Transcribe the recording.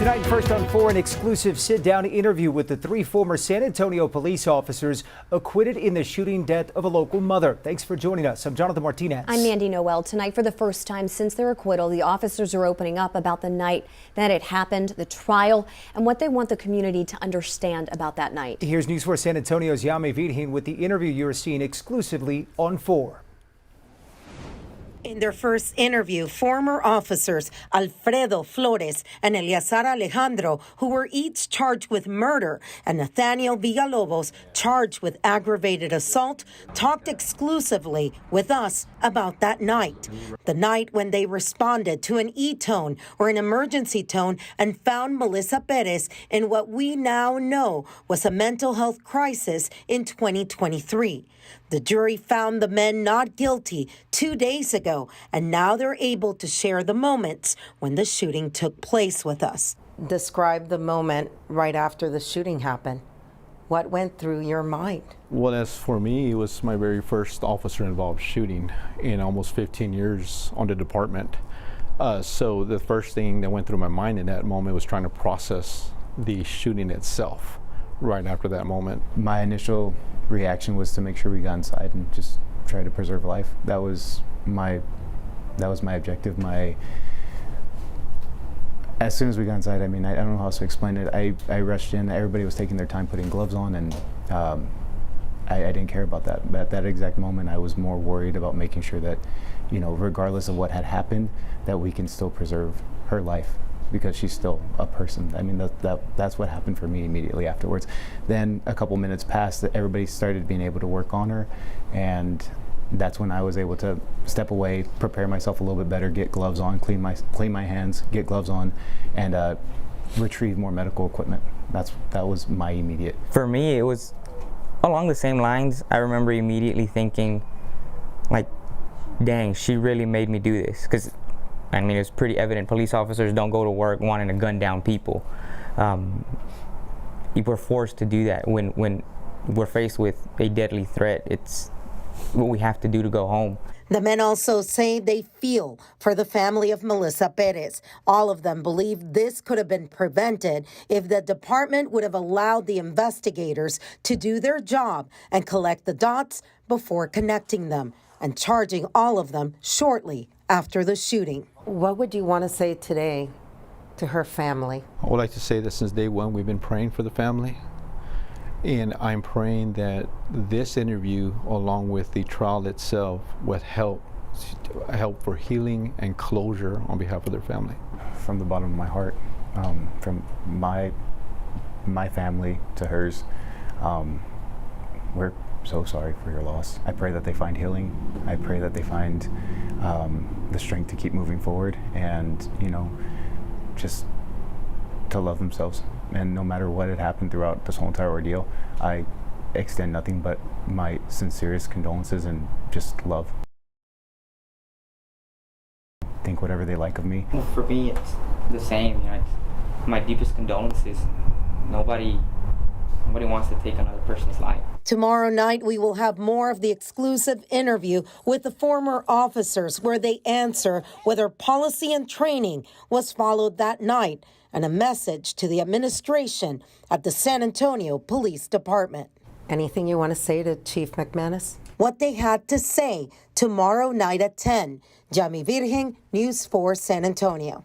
Tonight, first on 4, an exclusive sit-down interview with the 3 former San Antonio police officers acquitted in the shooting death of a local mother. Thanks for joining us. I'm Jonathan Martinez. I'm Mandy Noel. Tonight, for the first time since their acquittal, the officers are opening up about the night that it happened, the trial, and what they want the community to understand about that night. Here's News 4 San Antonio's Yami Virgin with the interview you're seeing exclusively on 4. In their first interview, former officers Alfredo Flores and Eleazar Alejandro, who were each charged with murder, and Nathaniel Villalobos, charged with aggravated assault, talked exclusively with us about that night. The night when they responded to an E-tone or an emergency tone and found Melissa Perez in what we now know was a mental health crisis in 2023. The jury found the men not guilty 2 days ago, and now they're able to share the moments when the shooting took place with us. Describe the moment right after the shooting happened. What went through your mind? Well, as for me, it was my very first officer-involved shooting in almost 15 years on the department. So the first thing that went through my mind in that moment was trying to process the shooting itself right after that moment. My initial reaction was to make sure we got inside and just try to preserve life. That was my objective. As soon as we got inside, I mean, I don't know how else to explain it. I rushed in. Everybody was taking their time putting gloves on, and I didn't care about that. At that exact moment, I was more worried about making sure that, you know, regardless of what had happened, that we can still preserve her life, because she's still a person. I mean, that's what happened for me immediately afterwards. Then a couple minutes passed, everybody started being able to work on her, and that's when I was able to step away, prepare myself a little bit better, get gloves on, clean my hands, get gloves on, and retrieve more medical equipment. That was my immediate. For me, it was along the same lines. I remember immediately thinking, like, dang, she really made me do this, because I mean, it's pretty evident. Police officers don't go to work wanting to gun down people. We're forced to do that when we're faced with a deadly threat. It's what we have to do to go home. The men also say they feel for the family of Melissa Perez. All of them believe this could have been prevented if the department would have allowed the investigators to do their job and collect the dots before connecting them and charging all of them shortly after the shooting. What would you want to say today to her family? I would like to say that since day one, we've been praying for the family. And I'm praying that this interview, along with the trial itself, would help for healing and closure on behalf of their family. From the bottom of my heart, from my family to hers, we're so sorry for your loss. I pray that they find healing. I pray that they find the strength to keep moving forward, and, you know, just to love themselves. And no matter what had happened throughout this whole entire ordeal, I extend nothing but my sincerest condolences and just love. Think whatever they like of me. Well, for me, it's the same. You know, it's my deepest condolences. Nobody wants to take another person's life. Tomorrow night, we will have more of the exclusive interview with the former officers, where they answer whether policy and training was followed that night, and a message to the administration at the San Antonio Police Department. Anything you want to say to Chief McManus? What they had to say tomorrow night at 10. Yami Virgin, News 4 San Antonio.